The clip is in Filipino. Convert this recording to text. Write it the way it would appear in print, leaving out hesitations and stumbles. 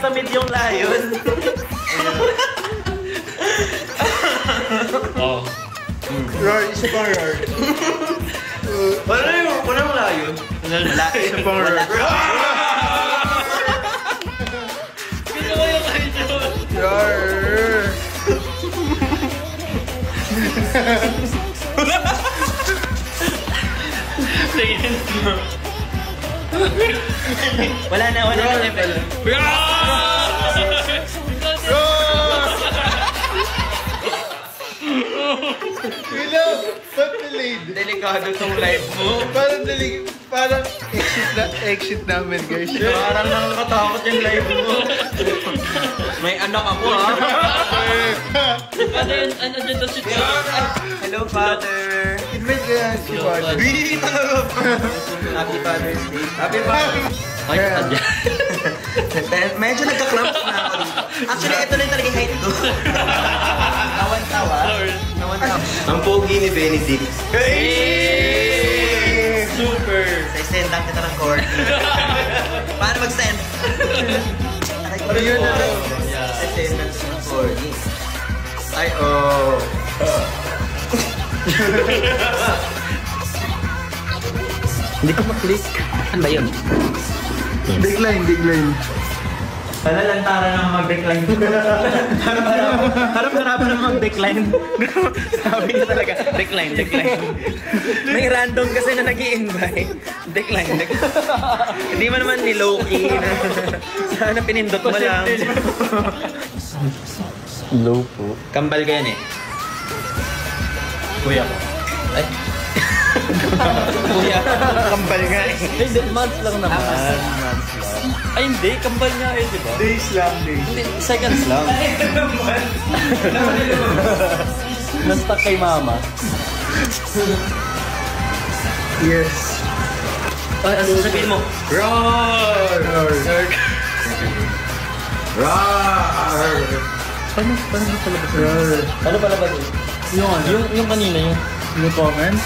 nasa mid yung layon. Oh. Roar, isa pang roar. Wala yung layon. Wala, isa pang roar. Gusto ko yung kayo dyan. Roar. Tingin. Wala na level. Hello, ba't delayed? Delikado tong live mo. Parang exit namin guys. Parang nakakatakot yung live mo. May anak ako ha. Ano yun? Ano dyan daw si Hello father. Invite kaya si Father. Bini talaga. Happy Father's Day. Happy Father's Day. Ay, andyan. Medyo nagka-cramp na ako dito. Actually, ito na yung talagang height ko. Tawan-tawa. Ang pogi ni Benedict. Hey! Super! Sa-send lang kita ng cord. Paano mag-send? Ano yun na lang? Sa-send lang kita ng cord. Ay, oh. Hindi ko mag-click. Ano ba yun? Decline. Wala lantaran na mag-decline. Harap-harapan na mag-decline. Sabi niya talaga, decline. May random kasi na nag-i-invite. Decline. Hindi mo naman ni low-key. Sana pinindot mo lang. Low po. Kambal ka yan eh. Kuya ko. Ay. Kuya, kambal nga eh. Hindi, months lang naman. Ay, hindi. Kambal niya eh, di ba? Days lang. Hindi, seconds lang. Na-stuck kay mama. Yes. Ay, ano sabihin mo? Roar! Roar! Paano pala ba? Roar! Ano pala ba? Yung kanina yun. Yung comments?